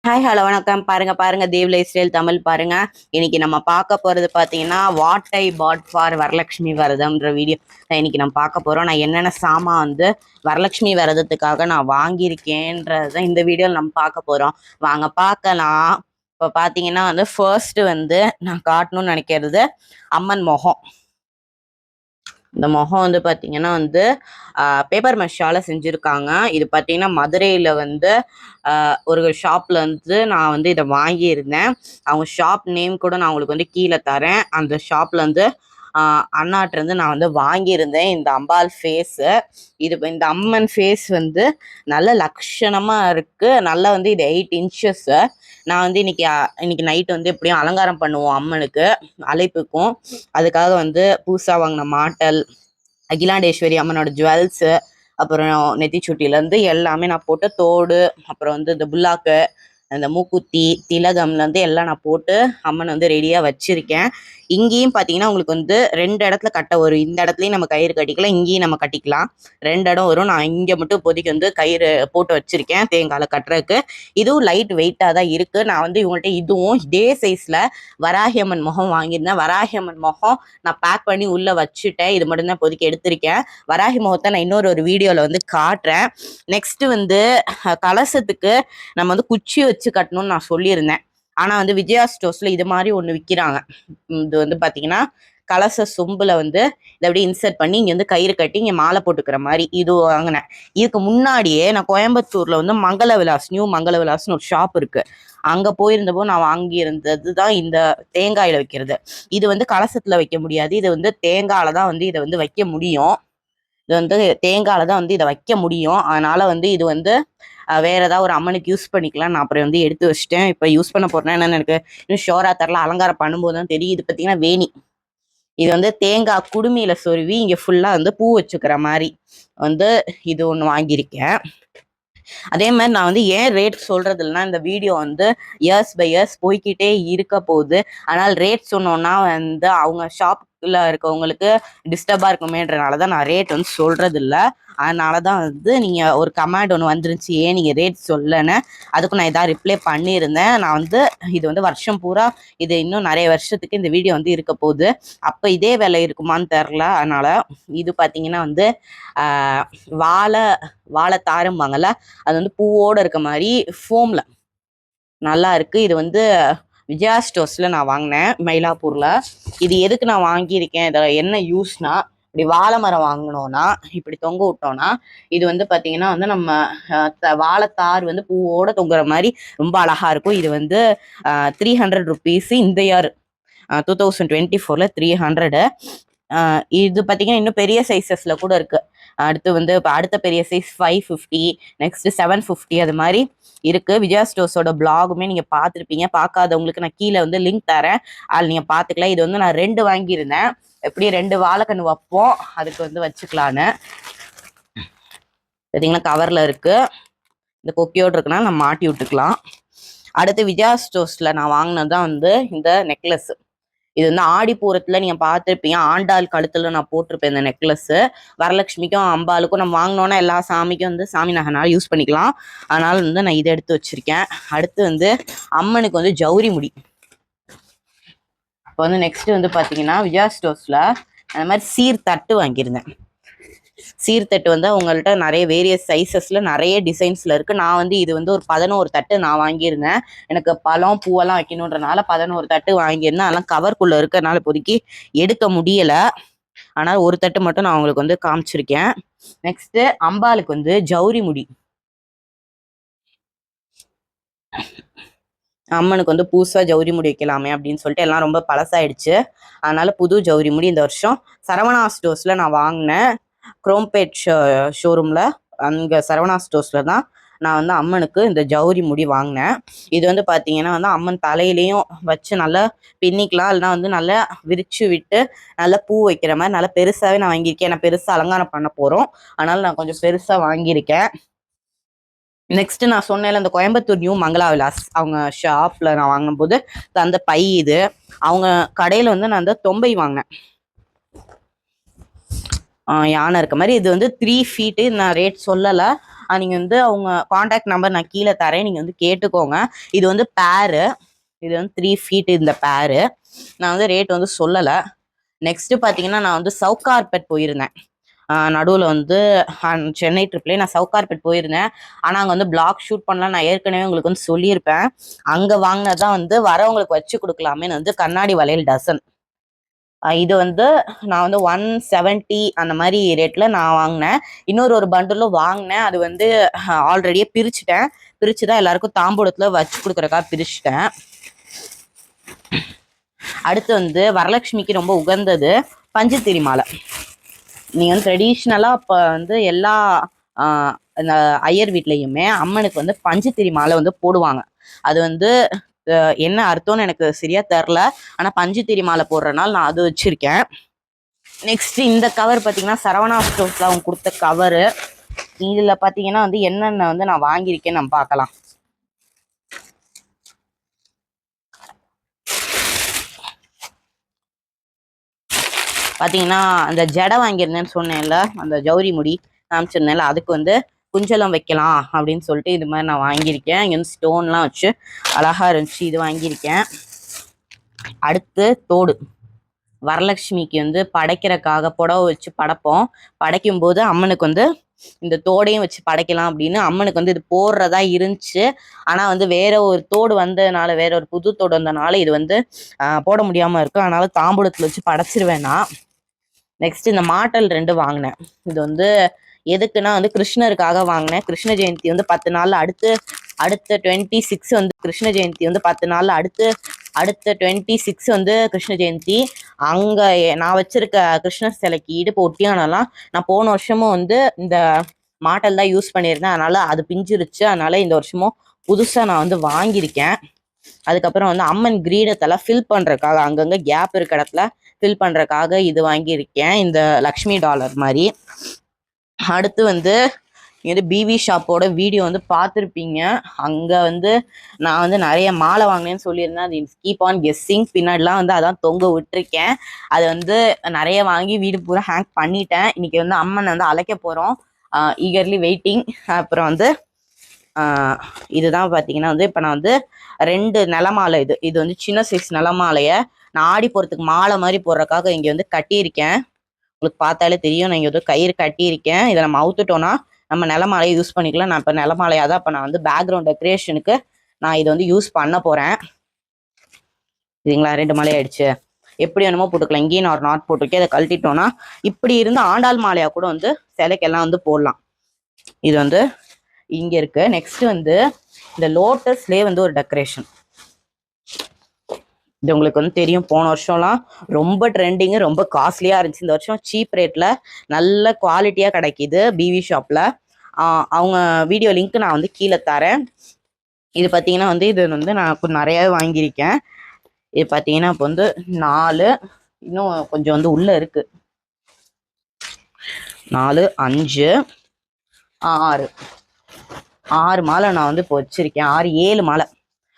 Hi hello வணக்கம். பாருங்க Dev life style Tamil பாருங்க. இன்னைக்கு நம்ம பார்க்க போறது பார்த்தீங்கன்னா what I bought for Varalakshmi விரதம்ன்ற வீடியோ இன்னைக்கு நம்ம பார்க்க போறோம். நான் என்னென்ன சாமான் வந்து வரலட்சுமி விரதத்துக்காக நான் வாங்கியிருக்கேன்றத இந்த வீடியோவில் நம்ம பார்க்க போறோம். வாங்க பார்க்கலாம். இப்போ பார்த்தீங்கன்னா வந்து ஃபர்ஸ்ட் வந்து நான் காட்டணும்னு நினைக்கிறது அம்மன் முகம். இந்த முகம் வந்து பார்த்தீங்கன்னா வந்து பேப்பர் மெஷால செஞ்சுருக்காங்க. இது பார்த்தீங்கன்னா மதுரையில் வந்து ஒரு ஷாப்பில் வந்து நான் வந்து இதை வாங்கியிருந்தேன். அவங்க ஷாப் நேம் கூட நான் உங்களுக்கு வந்து கீழே தரேன். அந்த ஷாப்பில் வந்து அண்ணாட்டிருந்து நான் வந்து வாங்கியிருந்தேன் இந்த அம்பாள் ஃபேஸு. இந்த அம்மன் ஃபேஸ் வந்து நல்ல லட்சணமாக இருக்குது. நல்லா வந்து இது 8 இன்ச்சஸ்ஸு. நான் வந்து இன்னைக்கு நைட்டு வந்து எப்படியும் அலங்காரம் பண்ணுவோம் அம்மனுக்கு அழைப்புக்கும். அதுக்காக வந்து புதுசாக வாங்கின மாட்டல், அகிலாண்டேஸ்வரி அம்மனோட ஜுவல்ஸு, அப்புறம் நெத்திச்சுட்டிலேருந்து எல்லாமே நான் போட்டு தோடு, அப்புறம் வந்து இந்த புல்லாக்கு, அந்த மூக்குத்தி, திலகம்லேருந்து எல்லாம் நான் போட்டு அம்மனை வந்து ரெடியாக வச்சுருக்கேன். இங்கேயும் பார்த்தீங்கன்னா உங்களுக்கு வந்து 2 இடத்துல கட்ட வரும். இந்த இடத்துலையும் நம்ம கயிறு கட்டிக்கலாம், இங்கேயும் நம்ம கட்டிக்கலாம். 2 இடம் வரும். நான் இங்கே மட்டும் இப்போதைக்கு வந்து கயிறு போட்டு வச்சுருக்கேன் தேங்காயில் கட்டுறதுக்கு. இதுவும் லைட் வெயிட்டாக தான் இருக்குது. நான் வந்து இவங்கள்ட்ட இதுவும் இதே சைஸில் வராகி அம்மன் முகம் வாங்கியிருந்தேன். வராகி அம்மன் முகம் நான் பேக் பண்ணி உள்ளே வச்சுட்டேன். இது மட்டும்தான் இப்போதைக்கு எடுத்திருக்கேன். வராகி முகத்தை நான் இன்னொரு வீடியோவில் வந்து காட்டுறேன். நெக்ஸ்ட்டு வந்து கலசத்துக்கு நம்ம வந்து குச்சி வச்சு கட்டணும்னு நான் சொல்லியிருந்தேன். ஆனால் வந்து விஜயா ஸ்டோர்ஸில் இது மாதிரி ஒன்று விற்கிறாங்க. இது வந்து பார்த்தீங்கன்னா கலச சொம்பில் வந்து இதை அப்படியே இன்சர்ட் பண்ணி இங்கே வந்து கயிறு கட்டி இங்கே மாலை போட்டுக்கிற மாதிரி இது வாங்கினேன். இதுக்கு முன்னாடியே நான் கோயம்புத்தூரில் வந்து மங்கள விலாஸ், நியூ மங்கள விலாஸ்னு ஒரு ஷாப் இருக்குது. அங்கே போயிருந்தப்போ நான் வாங்கியிருந்தது தான் இந்த தேங்காயில் வைக்கிறது. இது வந்து கலசத்தில் வைக்க முடியாது. இது வந்து தேங்காயில் தான் வந்து இதை வந்து வைக்க முடியும். இது வந்து தேங்காயில் தான் வந்து இதை வைக்க முடியும். அதனால வந்து இது வந்து வேற ஏதாவது ஒரு அம்மனுக்கு யூஸ் பண்ணிக்கலாம். நான் அப்புறம் வந்து எடுத்து வச்சுட்டேன். இப்போ யூஸ் பண்ண போறேன்னா என்னன்னு எனக்கு இன்னும் ஷோரா தரல. அலங்காரம் பண்ணும்போது தான் தெரியும். இது பார்த்தீங்கன்னா வேணி. இது வந்து தேங்காய் குடுமியில சொருவி இங்கே ஃபுல்லாக வந்து பூ வச்சுக்கிற மாதிரி வந்து இது ஒன்று வாங்கியிருக்கேன். அதே மாதிரி நான் வந்து ஏன் ரேட் சொல்றது இல்லைன்னா இந்த வீடியோ வந்து இயர்ஸ் பை இயர்ஸ் போய்கிட்டே இருக்க போகுது. ஆனால் ரேட் சொன்னோன்னா வந்து அவங்க ஷாப்ல இருக்கவங்களுக்கு டிஸ்டர்பாக இருக்குமேன்றனால தான் நான் ரேட் வந்து சொல்றது இல்லை. அதனால தான் வந்து நீங்கள் ஒரு கமெண்ட் ஒன்று வந்துருந்துச்சு, ஏன் நீங்கள் ரேட் சொல்லன்னு. அதுக்கும் நான் இதாக ரிப்ளை பண்ணியிருந்தேன். நான் வந்து இது வந்து வருஷம் பூரா இது இன்னும் நிறைய வருஷத்துக்கு இந்த வீடியோ வந்து இருக்க போகுது. அப்போ இதே வேலை இருக்குமான்னு தெரில. அதனால் இது பார்த்தீங்கன்னா வந்து வாழை தாரும்பாங்கல்ல, அது வந்து பூவோடு இருக்க மாதிரி ஃபோமில் நல்லா இருக்குது. இது வந்து விஜயா ஸ்டோர்ஸில் நான் வாங்கினேன் மயிலாப்பூரில். இது எதுக்கு நான் வாங்கியிருக்கேன், இதில் என்ன யூஸ்னா, இப்படி வாழை மரம் வாங்கினோன்னா இப்படி தொங்க விட்டோன்னா இது வந்து பார்த்தீங்கன்னா வந்து நம்ம வாழைத்தார் வந்து பூவோடு தொங்குற மாதிரி ரொம்ப அழகாக இருக்கும். இது வந்து 300 ருபீஸ் இந்த இயர் 2024 300. இது பார்த்தீங்கன்னா இன்னும் பெரிய சைஸஸில் கூட இருக்குது. அடுத்து வந்து இப்போ அடுத்த பெரிய சைஸ் 550, நெக்ஸ்ட் 750 அது மாதிரி இருக்குது. விஜயா ஸ்டோர்ஸோட பிளாகுமே நீங்கள் பார்த்துருப்பீங்க. பார்க்காதவங்களுக்கு நான் கீழே வந்து லிங்க் தரேன், அதில் நீங்கள் பார்த்துக்கலாம். இது வந்து நான் 2 வாங்கியிருந்தேன். எப்படி 2 வாழைக்கன்று வைப்போம் அதுக்கு வந்து வச்சுக்கலான்னு. பார்த்தீங்கன்னா கவரில் இருக்குது. இந்த கொக்கியோடு இருக்குன்னா நம்ம மாட்டி விட்டுக்கலாம். அடுத்து விஜயா ஸ்டோர்ஸில் நான் வாங்கினது தான் வந்து இந்த நெக்லஸ். இது வந்து ஆடிப்பூரத்தில் நீங்கள் பார்த்துருப்பீங்க. ஆண்டாள் கழுத்தில் நான் போட்டிருப்பேன் இந்த நெக்லஸ்ஸு. வரலட்சுமிக்கும் அம்பாளுக்கும் நம்ம வாங்கினோன்னா எல்லா சாமிக்கும் வந்து சாமி நகைனால யூஸ் பண்ணிக்கலாம். அதனால வந்து நான் இதை எடுத்து வச்சிருக்கேன். அடுத்து வந்து அம்மனுக்கு வந்து ஜவுரி முடி. இப்போ வந்து நெக்ஸ்ட் வந்து பார்த்தீங்கன்னா விஜயா ஸ்டோர்ஸில் அந்த மாதிரி சீர்தட்டு வாங்கியிருந்தேன். சீர்தட்டு வந்து உங்கள்கிட்ட நிறைய வேரியஸ் சைஸஸில் நிறைய டிசைன்ஸில் இருக்குது. நான் வந்து இது வந்து ஒரு 11 தட்டு நான் வாங்கியிருந்தேன். எனக்கு பழம் பூவெல்லாம் வைக்கணுன்றனால 11 தட்டு வாங்கியிருந்தேன். அதெல்லாம் கவர்க்குள்ளே இருக்கிறதுனால இப்போதைக்கு எடுக்க முடியலை. ஆனால் ஒரு தட்டு மட்டும் நான் உங்களுக்கு வந்து காமிச்சிருக்கேன். நெக்ஸ்ட்டு அம்பாளுக்கு வந்து ஜவுரி முடி. அம்மனுக்கு வந்து புதுசாக ஜவுரி முடி வைக்கலாமே அப்படின்னு சொல்லிட்டு எல்லாம் ரொம்ப பழசாயிடுச்சு. அதனால புது ஜவுரி முடி இந்த வருஷம் சரவணா ஸ்டோர்ஸில் நான் வாங்கினேன். குரோம்பேட் ஷோரூமில் அங்கே சரவணா ஸ்டோர்ஸில் தான் நான் வந்து அம்மனுக்கு இந்த ஜவுரி முடி வாங்கினேன். இது வந்து பார்த்தீங்கன்னா வந்து அம்மன் தலையிலையும் வச்சு நல்லா பின்னிக்கலாம், இல்லைனா வந்து நல்லா விரிச்சு விட்டு நல்லா பூ வைக்கிற மாதிரி நல்லா பெருசாகவே நான் வாங்கியிருக்கேன். நான் பெருசாக அலங்காரம் பண்ண போகிறோம், அதனால் நான் கொஞ்சம் பெருசாக வாங்கியிருக்கேன். நெக்ஸ்ட் நான் சொன்னேன்ல இந்த கோயம்புத்தூர் நியூ மங்களா விலாஸ் அவங்க ஷாப்பில் நான் வாங்கும்போது அந்த பை இது. அவங்க கடையில் வந்து நான் அந்த தொம்பை வாங்கினேன், யானை இருக்க மாதிரி. இது வந்து 3 ஃபீட்டு. நான் ரேட் சொல்லலை, நீங்கள் வந்து அவங்க காண்டாக்ட் நம்பர் நான் கீழே தரேன், நீங்கள் வந்து கேட்டுக்கோங்க. இது வந்து பேரு, இது வந்து 3 feet இந்த பேரு. நான் வந்து ரேட் வந்து சொல்லலை. நெக்ஸ்ட் பார்த்தீங்கன்னா நான் வந்து சவுகார்பேட் போயிருந்தேன். நடுவில் வந்து சென்னை ட்ரிப்லேயே நான் சவுகார்பேட் போயிருந்தேன். ஆனால் அங்கே வந்து பிளாக் ஷூட் பண்ணலாம். நான் ஏற்கனவே உங்களுக்கு வந்து சொல்லியிருப்பேன். அங்கே வாங்கினதான் வந்து வரவங்களுக்கு வச்சு கொடுக்கலாமேன்னு வந்து கண்ணாடி வளையல் டசன். இது வந்து நான் வந்து 170 அந்த மாதிரி ரேட்டில் நான் வாங்கினேன். ஒரு பண்டிலும் வாங்கினேன். அது வந்து ஆல்ரெடியே பிரித்து தான் எல்லாருக்கும் தாம்பூலத்தில் வச்சு கொடுக்குறக்காக பிரிச்சுட்டேன். அடுத்து வந்து வரலட்சுமிக்கு ரொம்ப உகந்தது பஞ்சுத்திரி மாலை. நீங்கள் வந்து ட்ரெடிஷ்னலாக இப்போ வந்து எல்லா இந்த ஐயர் வீட்லேயுமே அம்மனுக்கு வந்து பஞ்சுத்திரி மாலை வந்து போடுவாங்க. அது வந்து என்ன அர்த்தம்னு எனக்கு சரியா தெரில. ஆனால் பஞ்சுத்திரி மாலை போடுறனால நான் அது வச்சுருக்கேன். நெக்ஸ்ட் இந்த கவர் பார்த்தீங்கன்னா சரவணா ஸ்டோர்ஸில் அவங்க கொடுத்த கவரு. இதில் பார்த்தீங்கன்னா வந்து என்னென்ன வந்து நான் வாங்கியிருக்கேன்னு நம்ம பார்க்கலாம். பார்த்தீங்கன்னா அந்த ஜடை வாங்கியிருந்தேன்னு சொன்னேன்ல, அந்த ஜவுரி முடி காமிச்சிருந்தேன்ல, அதுக்கு வந்து குஞ்சலம் வைக்கலாம் அப்படின்னு சொல்லிட்டு இது மாதிரி நான் வாங்கியிருக்கேன். இங்கே வந்து ஸ்டோன்லாம் வச்சு அழகாக இருந்துச்சு, இது வாங்கியிருக்கேன். அடுத்து தோடு, வரலட்சுமிக்கு வந்து படைக்கிறக்காக புடவை வச்சு படைப்போம். படைக்கும் போது அம்மனுக்கு வந்து இந்த தோடையும் வச்சு படைக்கலாம் அப்படின்னு அம்மனுக்கு வந்து இது போடுறதா இருந்துச்சு. ஆனால் வந்து வேற ஒரு தோடு வந்ததுனால, வேற ஒரு புது தோடு வந்ததுனால இது வந்து போட முடியாமல் இருக்கும். அதனால தாம்பூலத்தில் வச்சு படைச்சிருவேன்னா. நெக்ஸ்ட் இந்த மாட்டல் 2 வாங்கினேன். இது வந்து எதுக்குன்னா வந்து கிருஷ்ணருக்காக வாங்கினேன். கிருஷ்ண ஜெயந்தி வந்து 10 நாள் அடுத்த 26 வந்து கிருஷ்ண ஜெயந்தி வந்து 10 நாள் அடுத்த 26 வந்து கிருஷ்ண ஜெயந்தி. அங்கே நான் வச்சிருக்க கிருஷ்ணர் சிலைக்கு ஈடு ஒட்டியானலாம் நான் போன வருஷமும் வந்து இந்த மாட்டல் தான் யூஸ் பண்ணியிருந்தேன். அதனால அது பிஞ்சிருச்சு. அதனால இந்த வருஷமும் புதுசாக நான் வந்து வாங்கியிருக்கேன். அதுக்கப்புறம் வந்து அம்மன் கிரீடத்தெல்லாம் ஃபில் பண்ணுறதுக்காக அங்கங்கே கேப் இருக்க இடத்துல ஃபில் பண்ணுறதுக்காக இது வாங்கியிருக்கேன், இந்த லக்ஷ்மி டாலர் மாதிரி. அடுத்து வந்து இது பிவி ஷாப்போட வீடியோ வந்து பார்த்துருப்பீங்க. அங்கே வந்து நான் வந்து நிறைய மாலை வாங்கினேன்னு சொல்லியிருந்தேன். அது கீப் ஆன் கெஸ்ஸிங். பின்னாடிலாம் வந்து அதான் தொங்க விட்டுருக்கேன். அது வந்து நிறைய வாங்கி வீடு பூரா ஹேங் பண்ணிட்டேன். இன்னைக்கு வந்து அம்மனை வந்து அழைக்க போகிறோம். Eagerly waiting. அப்புறம் வந்து இதுதான் பார்த்தீங்கன்னா வந்து இப்போ நான் வந்து 2 நிலமாலை, இது வந்து சின்ன சைஸ் நிலமாலையை நான் ஆடி போகிறதுக்கு மாலை மாதிரி போடுறதுக்காக இங்கே வந்து கட்டியிருக்கேன். உங்களுக்கு பார்த்தாலே தெரியும், நான் இங்கே வந்து கயிறு கட்டியிருக்கேன். இதை நம்ம அவுத்துட்டோன்னா நம்ம நிலமாலையை யூஸ் பண்ணிக்கலாம். நான் இப்போ நிலமாலையாக தான் இப்போ நான் வந்து பேக்ரவுண்ட் டெக்கரேஷனுக்கு நான் இதை வந்து யூஸ் பண்ண போகிறேன். இதுங்களா 2 மாலை ஆயிடுச்சு. எப்படி வேணுமோ போட்டுக்கலாம். இங்கேயும் நான் ஒரு நாட் போட்டிருக்கேன். அதை கழட்டிட்டோன்னா இப்படி இருந்து ஆண்டாள் மாலையாக கூட வந்து சிலைக்கெல்லாம் வந்து போடலாம். இது வந்து இங்கே இருக்கு. நெக்ஸ்ட் வந்து இந்த லோட்டஸ்லேயே வந்து ஒரு டெக்கரேஷன். இது உங்களுக்கு வந்து தெரியும், போன வருஷம்லாம் ரொம்ப ட்ரெண்டிங்கு, ரொம்ப காஸ்ட்லியாக இருந்துச்சு. இந்த வருஷம் சீப் ரேட்டில் நல்ல குவாலிட்டியாக கிடைக்கிது பிவி ஷாப்பில். அவங்க வீடியோ லிங்க் நான் வந்து கீழே தரேன். இது பார்த்தீங்கன்னா வந்து இது வந்து நான் நிறையாவே வாங்கியிருக்கேன். இது பார்த்தீங்கன்னா இப்போ வந்து 4, இன்னும் கொஞ்சம் வந்து உள்ளே இருக்குது. 4, 5, 6 மாலை நான் வந்து இப்போ வச்சுருக்கேன். 6, 7 மாலை.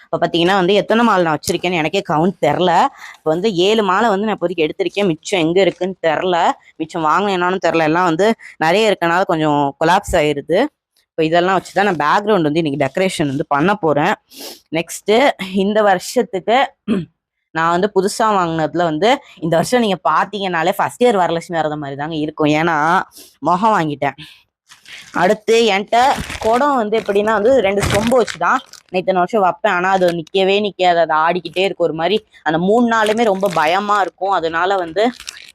இப்போ பார்த்தீங்கன்னா வந்து எத்தனை மாலை நான் வச்சுருக்கேன்னு எனக்கே கவுண்ட் தெரில. இப்போ வந்து 7 மாலை வந்து நான் இப்போதைக்கு எடுத்திருக்கேன். மிச்சம் எங்கே இருக்குன்னு தெரில, மிச்சம் வாங்கினேன்னாலும் தெரில. எல்லாம் வந்து நிறைய இருக்கனால கொஞ்சம் கொலாப்ஸ் ஆயிடுது. இப்போ இதெல்லாம் வச்சு தான் நான் பேக்ரவுண்ட் வந்து இன்றைக்கி டெக்கரேஷன் வந்து பண்ண போகிறேன். நெக்ஸ்ட்டு இந்த வருஷத்துக்கு நான் வந்து புதுசாக வாங்கினதுல வந்து இந்த வருஷம் நீங்கள் பார்த்தீங்கன்னாலே ஃபர்ஸ்ட் இயர் வரலட்சுமி வரத மாதிரி தாங்க இருக்கும். ஏன்னா முகம் வாங்கிட்டேன். அடுத்து என்கிட்ட குடம் வந்து எப்படின்னா வந்து 2 சொம்பு வச்சுதான் இத்தனை வருஷம் வைப்பேன். ஆனால் அது நிற்கவே நிற்காது, அது ஆடிக்கிட்டே இருக்கும். ஒரு மாதிரி அந்த 3 நாளுமே ரொம்ப பயமாக இருக்கும். அதனால வந்து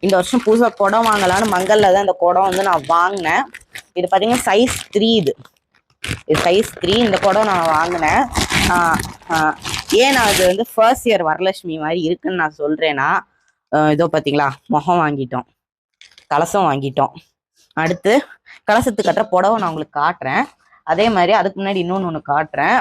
இந்த வருஷம் புதுசாக குடம் வாங்கலான்னு மங்கல்ல தான் இந்த குடம் வந்து நான் வாங்கினேன். இது பார்த்தீங்கன்னா சைஸ் 3. இது சைஸ் 3. இந்த குடம் நான் வாங்கினேன். ஏன் நான் இது வந்து ஃபர்ஸ்ட் இயர் வரலட்சுமி மாதிரி இருக்குன்னு நான் சொல்கிறேன்னா, இதோ பார்த்தீங்களா, முகம் வாங்கிட்டோம், கலசம் வாங்கிட்டோம். அடுத்து கலசத்துக்கு கட்டுற புடவை நான் உங்களுக்கு காட்டுறேன். அதே மாதிரி அதுக்கு முன்னாடி இன்னொன்று காட்டுறேன்.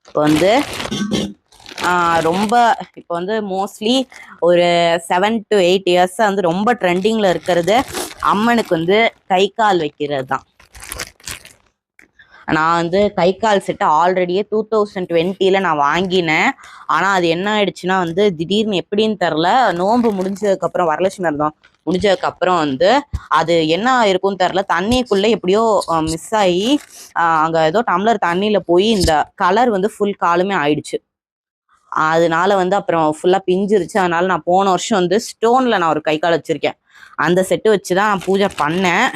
இப்போ வந்து ரொம்ப இப்போ வந்து மோஸ்ட்லி ஒரு 7 to 8 இயர்ஸாக வந்து ரொம்ப ட்ரெண்டிங்கில் இருக்கிறது அம்மனுக்கு வந்து கை கால் வைக்கிறது தான். நான் வந்து கை கால் செட்டு ஆல்ரெடியே 2020 நான் வாங்கினேன். ஆனால் அது என்ன ஆயிடுச்சுன்னா வந்து திடீர்னு எப்படின்னு தெரில, நோன்பு முடிஞ்சதுக்கப்புறம் வரலட்சுமி விரதம் முடிஞ்சதுக்கப்புறம் வந்து அது என்ன இருக்கும்னு தெரில, தண்ணிக்குள்ளே எப்படியோ மிஸ் ஆகி அங்கே ஏதோ டம்ளர் தண்ணியில் போய் இந்த கலர் வந்து ஃபுல் காலுமே ஆயிடுச்சு. அதனால வந்து அப்புறம் ஃபுல்லாக பிஞ்சிருச்சு. அதனால நான் போன வருஷம் வந்து ஸ்டோனில் நான் ஒரு கை கால் வச்சுருக்கேன், அந்த செட்டு வச்சு தான் நான் பூஜை பண்ணேன்.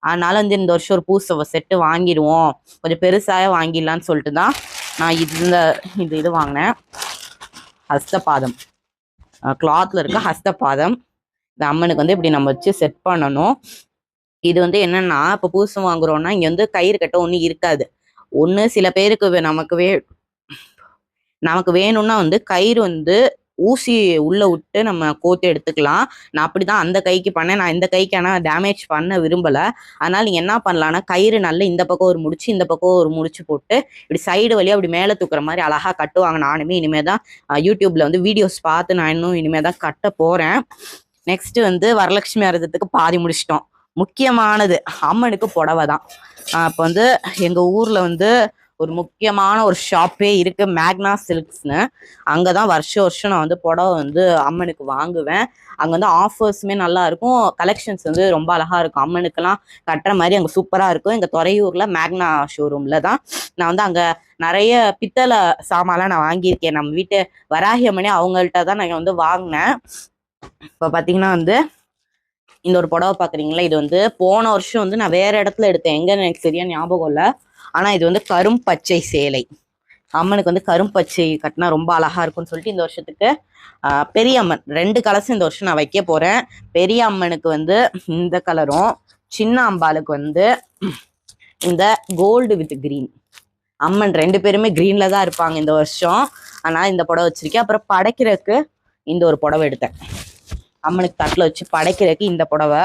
அதனால வந்து இந்த வருஷம் ஒரு பூசை செட்டு வாங்கிடுவோம், கொஞ்சம் பெருசாக வாங்கிடலான்னு சொல்லிட்டு தான் நான் இது வாங்கினேன். ஹஸ்தபாதம் கிளாத்ல இருக்க ஹஸ்தபாதம். இந்த அம்மனுக்கு வந்து இப்படி நம்ம வச்சு செட் பண்ணணும். இது வந்து என்னன்னா, இப்போ பூசம் வாங்குறோம்னா இங்கே வந்து கயிறு கட்ட ஒன்றும் இருக்காது. ஒன்று சில பேருக்கு நமக்கு வேணும்னா வந்து கயிறு வந்து ஊசி உள்ள விட்டு நம்ம கோத்து எடுத்துக்கலாம். நான் அப்படிதான் அந்த கைக்கு பண்ணேன். நான் இந்த கைக்கு ஆனால் டேமேஜ் பண்ண விரும்பலை. அதனால நீங்கள் என்ன பண்ணலான்னா, கயிறு நல்ல இந்த பக்கம் ஒரு முடிச்சு இந்த பக்கம் ஒரு முடிச்சு போட்டு இப்படி சைடு வழியாக அப்படி மேலே தூக்குற மாதிரி அழகாக கட்டுவாங்க. நானுமே இனிமேல் தான் யூடியூப்ல வந்து வீடியோஸ் பார்த்து நான் இன்னும் இனிமேல் தான் கட்ட போகிறேன். நெக்ஸ்ட் வந்து வரலட்சுமி விரதத்துக்கு பாதி முடிச்சிட்டோம். முக்கியமானது அம்மனுக்கு புடவை தான். இப்போ வந்து எங்கள் ஊரில் வந்து ஒரு முக்கியமான ஒரு ஷாப்பே இருக்கு, மேக்னா சில்க்ஸ்னு. அங்கே தான் வருஷம் நான் வந்து புடவை வந்து அம்மனுக்கு வாங்குவேன். அங்கே வந்து ஆஃபர்ஸுமே நல்லா இருக்கும், கலெக்ஷன்ஸ் வந்து ரொம்ப அழகா இருக்கும். அம்மனுக்கெல்லாம் கட்டுற மாதிரி அங்கே சூப்பராக இருக்கும். எங்கள் துறையூரில் மேக்னா ஷோரூமில் தான் நான் வந்து அங்கே நிறைய பித்தளை சாமான்லாம் நான் வாங்கியிருக்கேன். நம்ம வீட்டு வராகி அம்மனே அவங்கள்ட்ட தான் நான் வந்து வாங்கினேன். இப்போ பார்த்தீங்கன்னா வந்து இந்த ஒரு புடவை பார்க்குறீங்களா, இது வந்து போன வருஷம் வந்து நான் வேற இடத்துல எடுத்தேன், எங்கன்னு எனக்கு சரியா ஞாபகம் இல்லை. ஆனால் இது வந்து கரும்பச்சை சேலை. அம்மனுக்கு வந்து கரும்பச்சை கட்டினா ரொம்ப அழகா இருக்கும்னு சொல்லிட்டு இந்த வருஷத்துக்கு பெரிய அம்மன் 2 கலர்ஸ் இந்த வருஷம் நான் வைக்க போறேன். பெரிய அம்மனுக்கு வந்து இந்த கலரும், சின்ன அம்பாளுக்கு வந்து இந்த கோல்டு வித் கிரீன். அம்மன் 2 பேருமே கிரீன்ல தான் இருப்பாங்க இந்த வருஷம். அதனால இந்த புடவை வச்சிருக்கேன். அப்புறம் படைக்கிறதுக்கு இந்த ஒரு புடவை எடுத்தேன், அம்மனுக்கு தட்டில் வச்சு படைக்கிறதுக்கு இந்த புடவை.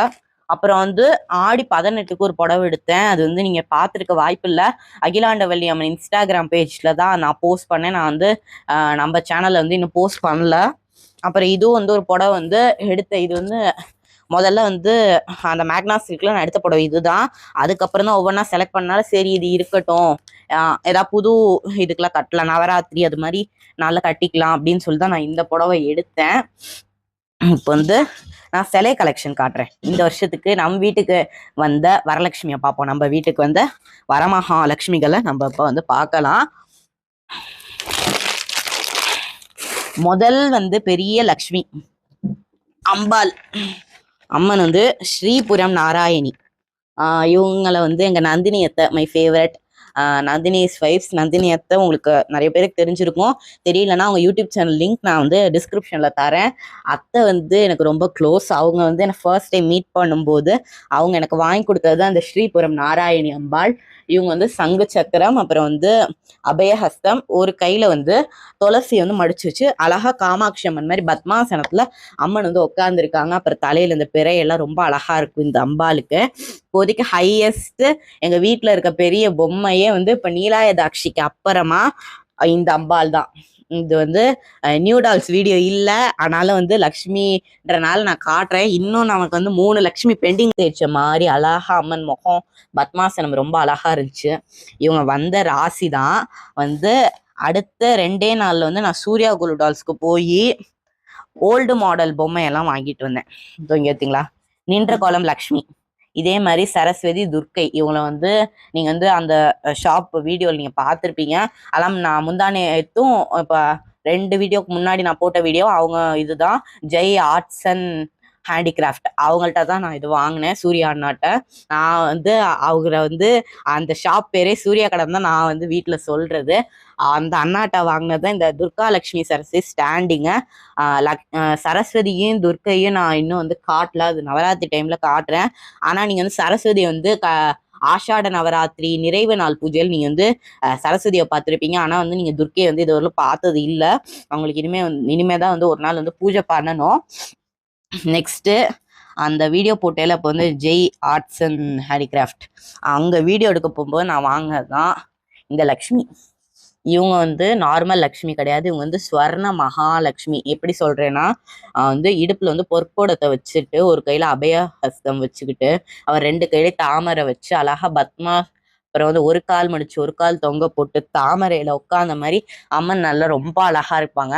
அப்புறம் வந்து ஆடி 18க்கு ஒரு புடவை எடுத்தேன். அது வந்து நீங்க பார்த்துருக்க வாய்ப்பு இல்லை, அகிலாண்டவல்லி அம்மன் இன்ஸ்டாகிராம் பேஜ்ல தான் நான் போஸ்ட் பண்ணேன். நான் வந்து நம்ம சேனல்ல வந்து இன்னும் போஸ்ட் பண்ணல. அப்புறம் இதுவும் வந்து ஒரு புடவை வந்து எடுத்தேன். இது வந்து முதல்ல வந்து அந்த மேக்னா சில்க்ல நான் எடுத்த புடவை இதுதான். அதுக்கப்புறம் தான் ஒவ்வொன்றா செலக்ட் பண்ணால சரி இது இருக்கட்டும், ஏதாவது புது இதுக்கெல்லாம் கட்டலாம், நவராத்திரி அது மாதிரி நல்லா கட்டிக்கலாம் அப்படின்னு சொல்லி தான் நான் இந்த புடவை எடுத்தேன். இப்போ வந்து நான் சிலை கலெக்ஷன் காட்டுறேன். இந்த வருஷத்துக்கு நம்ம வீட்டுக்கு வந்த வரலட்சுமியை பார்ப்போம். நம்ம வீட்டுக்கு வந்த வரமகாலட்சுமிகளை நம்ம இப்போ வந்து பார்க்கலாம். முதல் வந்து பெரிய லக்ஷ்மி அம்பாள் அம்மன் வந்து ஸ்ரீபுரம் நாராயணி. இவங்களை வந்து எங்க நந்தினி அத்தை, my favourite Nandini's wife's. Nandini அத்தை உங்களுக்கு நிறைய பேருக்கு தெரிஞ்சிருக்கும், தெரியலன்னா அவங்க யூடியூப் சேனல் லிங்க் நான் வந்து டிஸ்கிரிப்ஷன்ல தரேன். அத்தை வந்து எனக்கு ரொம்ப க்ளோஸ். அவங்க வந்து எனக்கு ஃபர்ஸ்ட் டைம் மீட் பண்ணும்போது அவங்க எனக்கு வாங்கி கொடுத்தது அந்த ஸ்ரீபுரம் நாராயணி அம்பாள். இவங்க வந்து சங்கு சக்கரம், அப்புறம் வந்து அபயஹஸ்தம், ஒரு கையில வந்து துளசி வந்து மடிச்சு வச்சு அழகா காமாட்சி அம்மன் மாதிரி பத்மாசனத்துல அம்மன் வந்து உட்காந்துருக்காங்க. அப்புறம் தலையில இந்த பிறையெல்லாம் ரொம்ப அழகா இருக்கும் இந்த அம்பாளுக்கு. இப்போதைக்கு ஹையஸ்ட் எங்க வீட்டுல இருக்க பெரிய பொம்மையே வந்து இப்ப நீலாயதாட்சிக்கு அப்புறமா இந்த அம்பாள் தான். இது வந்து நியூ டால்ஸ் வீடியோ இல்லை, அதனால வந்து லக்ஷ்மின்றனால நான் காட்டுறேன். இன்னும் நமக்கு வந்து 3 லக்ஷ்மி பெண்டிங் தேய்ச்ச மாதிரி அழகா அம்மன் முகம் பத்மாசனம் ரொம்ப அழகா இருந்துச்சு. இவங்க வந்த ராசி தான் வந்து அடுத்த 2 நாள்ல வந்து நான் சூர்யா குலு டால்ஸ்க்கு போய் ஓல்டு மாடல் பொம்மையெல்லாம் வாங்கிட்டு வந்தேன். இங்கே பார்த்தீங்களா, நின்ற கோலம் லக்ஷ்மி, இதே மாதிரி சரஸ்வதி, துர்க்கை, இவங்களை வந்து நீங்க வந்து அந்த ஷாப் வீடியோவில் நீங்க பார்த்துருப்பீங்க. அதெல்லாம் நான் முந்தானேத்தும் இப்போ 2 வீடியோக்கு முன்னாடி நான் போட்ட வீடியோ அவங்க இதுதான், ஜெய் ஆர்ட்ஸ் அண்ட் ஹேண்டிகிராஃப்ட். அவங்கள்ட்ட தான் நான் இது வாங்கினேன், சூர்யா அண்ணாட்ட. நான் வந்து அவரை வந்து அந்த ஷாப் பேரே சூர்யா கடன் தான் நான் வந்து வீட்டில் சொல்றது. அந்த அண்ணாட்ட வாங்கினது இந்த துர்கா லக்ஷ்மி சரஸ்வதி ஸ்டாண்டிங்க. சரஸ்வதியும் துர்க்கையும் நான் இன்னும் வந்து காட்டல, அது நவராத்திரி டைம்ல காட்டுறேன். ஆனா நீங்க வந்து சரஸ்வதியை வந்து ஆஷாட நவராத்திரி நிறைவு நாள் பூஜையில் நீங்க வந்து சரஸ்வதியை பார்த்துருப்பீங்க. ஆனா வந்து நீங்க துர்க்கையை வந்து இதுவரை பார்த்தது இல்லை. அவங்களுக்கு இனிமே தான் வந்து ஒரு நாள் வந்து பூஜை பண்ணணும். நெக்ஸ்ட்டு அந்த வீடியோ போட்டேல இப்போ வந்து ஜெய் ஆர்ட்ஸ் அண்ட் ஹேண்டிகிராஃப்ட் அங்கே வீடியோ எடுக்க போகும்போது நான் வாங்கினது தான் இந்த லக்ஷ்மி. இவங்க வந்து நார்மல் லக்ஷ்மி கிடையாது, இவங்க வந்து ஸ்வர்ண மகாலட்சுமி. எப்படி சொல்றேன்னா வந்து இடுப்புல வந்து பொற்கோடத்தை வச்சுட்டு ஒரு கையில அபயஹஸ்தம் வச்சுக்கிட்டு அவர் 2 கையில தாமரை வச்சு அழகா அப்புறம் வந்து ஒரு கால் மடிச்சு ஒரு கால் தொங்க போட்டு தாமரையில உட்காந்த மாதிரி அம்மன் நல்லா ரொம்ப அழகா இருப்பாங்க.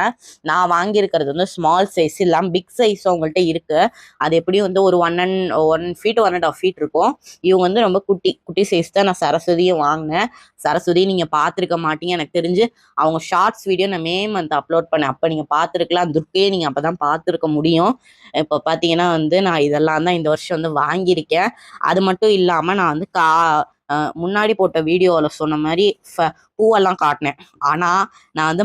நான் வாங்கியிருக்கிறது வந்து ஸ்மால் சைஸ் இல்லாமல் பிக் சைஸும் உங்கள்கிட்ட இருக்கு. அது எப்படியும் வந்து ஒரு 1 feet 1.5 feet இருக்கும். இவங்க வந்து ரொம்ப குட்டி குட்டி சைஸ் தான். நான் சரஸ்வதியும் வாங்கினேன். சரஸ்வதி நீங்க பார்த்துருக்க மாட்டீங்க எனக்கு தெரிஞ்சு. அவங்க ஷார்ட்ஸ் வீடியோ நான் மே மந்த் அப்லோட் பண்ணேன். அப்போ நீங்க பார்த்துருக்கலாம். துர்க்கையே நீங்க அப்பதான் பார்த்துருக்க முடியும். இப்போ பார்த்தீங்கன்னா வந்து நான் இதெல்லாம் தான் இந்த வருஷம் வந்து வாங்கியிருக்கேன். அது மட்டும் இல்லாம நான் வந்து முன்னாடி போட்ட வீடியோவில் சொன்ன மாதிரி பூவெல்லாம் காட்டினேன். ஆனா நான் வந்து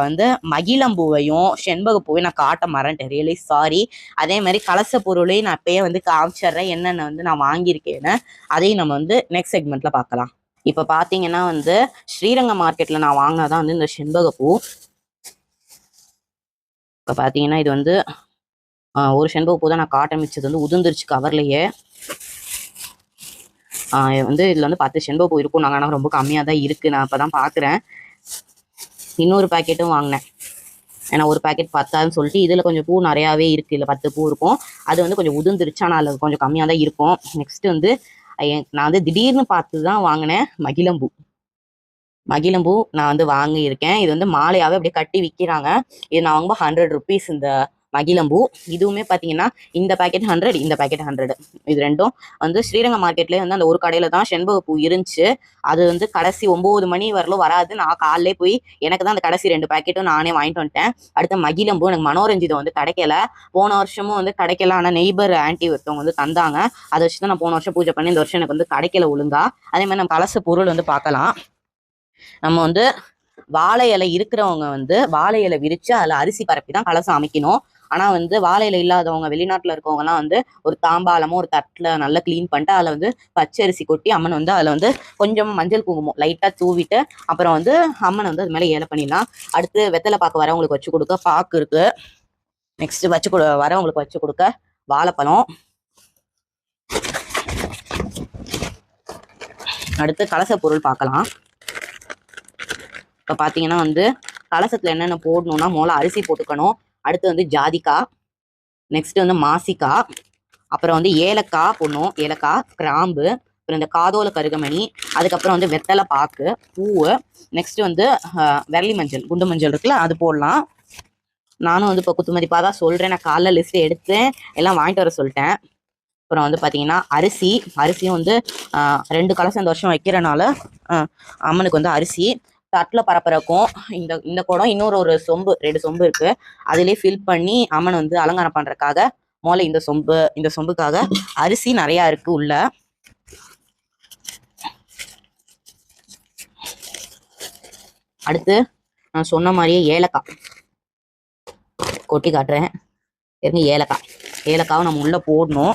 வந்து மகிழம்பூவையும் செண்பக பூவையும் நான் காட்ட மறந்துட்டேன். Really sorry. அதே மாதிரி கலச பொருளையும் நான் இப்பயே வந்து காமிச்சிடுறேன் என்னென்ன வந்து நான் வாங்கியிருக்கேன்னு. அதையும் நம்ம வந்து நெக்ஸ்ட் செக்மெண்ட்ல பார்க்கலாம். இப்ப பாத்தீங்கன்னா வந்து ஸ்ரீரங்கம் மார்க்கெட்ல நான் வாங்கினதான் வந்து இந்த செண்பக பூ. இப்ப பாத்தீங்கன்னா இது வந்து ஒரு செண்பக பூ தான் நான் காட்ட மிச்சது வந்து உதிர்ந்துருச்சு கவர்லயே. வந்து இதுல வந்து 10 செண்பக பூ இருக்கும். நாங்கள் ஆனால் ரொம்ப கம்மியாக தான் இருக்கு. நான் இப்பதான் பாக்குறேன். இன்னொரு பாக்கெட்டும் வாங்கினேன். ஏன்னா ஒரு பாக்கெட் பத்தாதுன்னு சொல்லிட்டு இதுல கொஞ்சம் பூ நிறையாவே இருக்கு. இல்லை 10 பூ இருக்கும். அது வந்து கொஞ்சம் உதிர்ந்துருச்சு. ஆனால் அதில் கொஞ்சம் கம்மியாக தான் இருக்கும். நெக்ஸ்ட் வந்து நான் வந்து திடீர்னு பார்த்து தான் வாங்கினேன் மகிழம்பூ. மகிழம்பூ நான் வந்து வாங்கியிருக்கேன். இது வந்து மாலையாவே அப்படியே கட்டி விற்கிறாங்க. இது நான் வாங்கும்போது 100 rupees இந்த மகிழம்பூ. இதுவுமே பார்த்தீங்கன்னா இந்த பேக்கெட் 100, இந்த பேக்கெட் 100. இது ரெண்டும் வந்து ஸ்ரீரங்கம் மார்க்கெட்லேயே வந்து அந்த ஒரு கடையில தான் செண்பக பூ இருந்துச்சு. அது வந்து கடைசி 9 மணி வரலும் வராது. நான் காலையிலே போய் எனக்கு தான் அந்த கடைசி 2 பேக்கெட்டும் நானே வாங்கிட்டு வந்துட்டேன். அடுத்த மகிழம்பூ எனக்கு மனோரஞ்சிதம் வந்து கிடைக்கல. போன வருஷமும் வந்து கிடைக்கல. ஆனால் நெய்பர் ஆன்டி ஒருத்தவங்க வந்து தந்தாங்க. அதை வச்சு தான் நான் போன வருஷம் பூஜை பண்ணி இந்த வருஷம் எனக்கு வந்து கிடைக்கல ஒழுங்கா. அதே மாதிரி நம்ம கலச பொருள் வந்து பார்க்கலாம். நம்ம வந்து வாழை இலை இருக்கிறவங்க வந்து வாழை இலை விரிச்சு அதில் அரிசி பரப்பி தான் கலசம் அமைக்கணும். ஆனா வந்து வாழை இலை இல்லாதவங்க வெளிநாட்டுல இருக்கவங்க எல்லாம் வந்து ஒரு தாம்பாலமோ ஒரு தட்டுல நல்லா கிளீன் பண்ணிட்டு அதுல வந்து பச்சரிசி கொட்டி அம்மன் வந்து அதுல வந்து கொஞ்சம் மஞ்சள் குங்குமம் லைட்டா தூவிட்டு அப்புறம் வந்து அம்மன் வந்து அது மேல ஏலை பண்ணிடலாம். அடுத்து வெத்தலை பாக்கு வரவங்களுக்கு வச்சு கொடுக்க பாக்கு இருக்கு. நெக்ஸ்ட் வரவங்களுக்கு வச்சு கொடுக்க வாழைப்பழம். அடுத்து கலச பொருள் பார்க்கலாம். இப்போ பார்த்தீங்கன்னா வந்து கலசத்தில் என்னென்ன போடணும்னா முதல்ல அரிசி போட்டுக்கணும். அடுத்து வந்து ஜாதிக்காய், நெக்ஸ்ட் வந்து மாசிக்காய், அப்புறம் வந்து ஏலக்காய் போடணும். ஏலக்காய், கிராம்பு, அப்புறம் இந்த காதோல கருகமணி, அதுக்கப்புறம் வந்து வெத்தலை பாக்கு, பூவு, நெக்ஸ்ட் வந்து வெள்ளி மஞ்சள் குண்டு மஞ்சள் இருக்குல்ல அது போடலாம். நானும் வந்து இப்போ குத்துமதிப்பாக தான் சொல்கிறேன். நான் காலைல லிஸ்ட் எடுத்து எல்லாம் வாங்கிட்டு வர சொல்லிட்டேன். அப்புறம் வந்து பார்த்தீங்கன்னா அரிசியும் வந்து 2 கலசம் இந்த வருஷம் வைக்கிறனால அம்மனுக்கு வந்து அரிசி தட்டில் பரப்புறக்கும் இந்த குடம் இன்னொரு 2 சொம்பு இருக்கு. அதிலே ஃபில் பண்ணி அம்மன் வந்து அலங்காரம் பண்றதுக்காக முதல்ல இந்த சொம்புக்காக அரிசி நிறைய இருக்கு உள்ள. அடுத்து நான் சொன்ன மாதிரியே ஏலக்காய் கொட்டி காட்டுறேன். ஏலக்காவை நம்ம உள்ள போடணும்.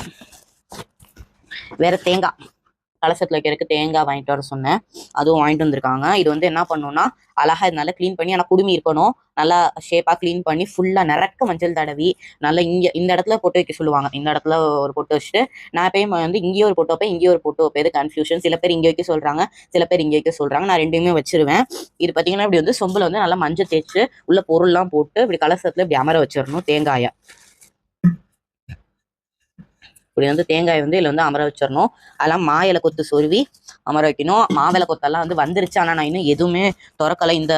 வேற தேங்காய் கலசத்துல வைக்கிறதுக்கு தேங்காய் வாங்கிட்டு வர சொன்னேன். அதுவும் வாங்கிட்டு வந்திருக்காங்க. இது வந்து என்ன பண்ணணும்னா அழகா இதனால கிளீன் பண்ணி ஆனால் குடுமி இருக்கணும். நல்லா ஷேப்பா கிளீன் பண்ணி ஃபுல்லா நிறக்க மஞ்சள் தடவி நல்லா இந்த இடத்துல பொட்டு வைக்க சொல்லுவாங்க. இந்த இடத்துல ஒரு பொட்டு வச்சுட்டு நான் எப்பயும் வந்து இங்கேயே ஒரு பொட்டு வைப்பேன், இங்கேயே ஒரு பொட்டு வைப்பேன். கன்ஃபியூஷன். சில பேர் இங்கே வைக்க சொல்றாங்க, சில பேர் இங்கே வைக்க சொல்றாங்க. நான் ரெண்டுமே வச்சிருவேன். இது பார்த்தீங்கன்னா இப்படி வந்து சொம்புல வந்து நல்லா மஞ்சள் தேய்ச்சி உள்ள பொருள்லாம் போட்டு இப்படி கலசத்துல இப்படி அமர வச்சிடணும். தேங்காயை இப்படி வந்து தேங்காய் வந்து இதில் வந்து அமர வச்சிடணும். அதெல்லாம் மாயிலை கொத்து சொருவி அமர வைக்கணும். மாவிலை கொத்தெல்லாம் வந்து வந்துருச்சு. ஆனால் நான் இன்னும் எதுவுமே திறக்கலை. இந்த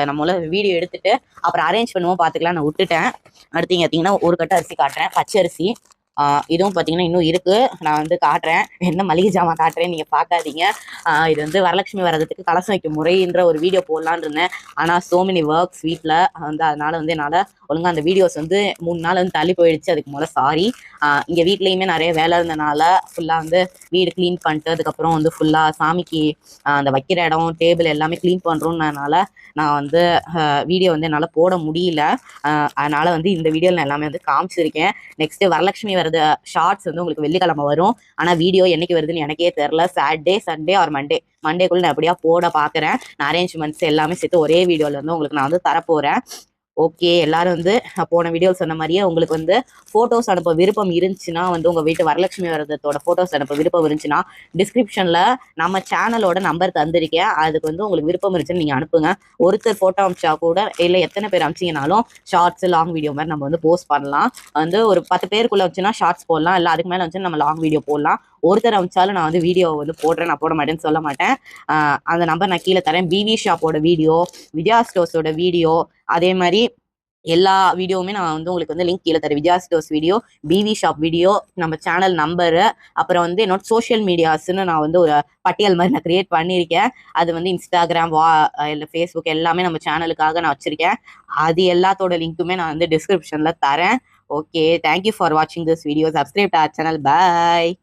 நம்மள வீடியோ எடுத்துட்டு அப்புறம் அரேஞ்ச் பண்ணுவோம் பார்த்துக்கலாம் நான் விட்டுட்டேன். அடுத்து பார்த்தீங்கன்னா ஒரு கட்டை அரிசி காட்டுறேன், பச்சை அரிசி. இதுவும் பார்த்தீங்கன்னா இன்னும் இருக்கு. நான் வந்து காட்டுறேன். என்ன மளிகை ஜாமான் காட்டுறேன் நீங்க பார்க்காதீங்க. இது வந்து வரலட்சுமி வரதுக்கு கலசம் வைக்கும் முறைன்ற ஒரு வீடியோ போடலான்னு இருந்தேன். ஆனால் சோ மெனி ஒர்க்ஸ் வீட்டில் வந்து அதனால வந்து என்னால் ஒழுங்கா அந்த வீடியோஸ் வந்து 3 நாள் வந்து தள்ளி போயிடுச்சு. அதுக்கு முதல்ல சாரி. இங்கே வீட்லேயுமே நிறைய வேலை இருந்தனால ஃபுல்லாக வந்து வீடு க்ளீன் பண்ணிட்டு அதுக்கப்புறம் வந்து ஃபுல்லாக சாமிக்கு அந்த வைக்கிற இடம் டேபிள் எல்லாமே க்ளீன் பண்ணுறோன்னனால நான் வந்து வீடியோ வந்து என்னால் போட முடியல. அதனால வந்து இந்த வீடியோவில் நான் எல்லாமே வந்து காமிச்சிருக்கேன். நெக்ஸ்ட் வரலட்சுமி வரது ஷார்ட்ஸ் வந்து உங்களுக்கு வெள்ளிக்கிழமை வரும். ஆனால் வீடியோ என்னைக்கு வருதுன்னு எனக்கே தெரில. சாட்டர்டே, சண்டே ஆர் மண்டேக்குள்ள நான் எப்படியா போட பார்க்குறேன். நான் அரேஞ்ச்மெண்ட்ஸ் எல்லாமே சேர்த்து ஒரே வீடியோவில் வந்து உங்களுக்கு நான் வந்து தரப்போகிறேன். ஓகே, எல்லாரும் வந்து போன வீடியோ சொன்ன மாதிரியே உங்களுக்கு வந்து ஃபோட்டோஸ் அனுப்ப விருப்பம் இருந்துச்சுன்னா வந்து உங்கள் வீட்டு வரலட்சுமி விரதத்தோட ஃபோட்டோஸ் அனுப்ப விருப்பம் இருந்துச்சுன்னா டிஸ்கிரிப்ஷனில் நம்ம சேனலோட நம்பர் தந்திருக்கேன். அதுக்கு வந்து உங்களுக்கு விருப்பம் இருந்துச்சுன்னு நீங்கள் அனுப்புங்க. ஒருத்தர் ஃபோட்டோ அனுப்பிச்சா கூட இல்லை எத்தனை பேர் அனுப்பிச்சிங்கனாலும் ஷார்ட்ஸ் லாங் வீடியோ மாதிரி நம்ம வந்து போஸ்ட் பண்ணலாம். வந்து ஒரு 10 பேருக்குள்ளே வச்சுன்னா ஷார்ட்ஸ் போடலாம். இல்லை அதுக்கு மேலே வச்சு நம்ம லாங் வீடியோ போடலாம். ஒருத்தர் அமிச்சாலும் நான் வந்து வீடியோ வந்து போடுறேன், நான் போட மாட்டேன்னு சொல்ல மாட்டேன். அந்த நம்பர் நான் கீழே தரேன். பிவி ஷாப்போட வீடியோ, விஜயா ஸ்டோர்ஸோட வீடியோ, அதே மாதிரி எல்லா வீடியோவுமே நான் வந்து உங்களுக்கு வந்து லிங்க் கீழே தரேன். Vijaya stores video, PV shop video, நம்ம சேனல் நம்பரு, அப்புறம் வந்து என்னோட சோஷியல் மீடியாஸ்ன்னு நான் வந்து ஒரு பட்டியல் மாதிரி நான் கிரியேட் பண்ணியிருக்கேன். அது வந்து இன்ஸ்டாகிராம், இல்லை ஃபேஸ்புக் எல்லாமே நம்ம சேனலுக்காக நான் வச்சிருக்கேன். அது எல்லாத்தோட லிங்க்குமே நான் வந்து டிஸ்கிரிப்ஷன்ல தரேன். ஓகே, தேங்க்யூ ஃபார் வாட்சிங் this video. Subscribe to our channel. Bye.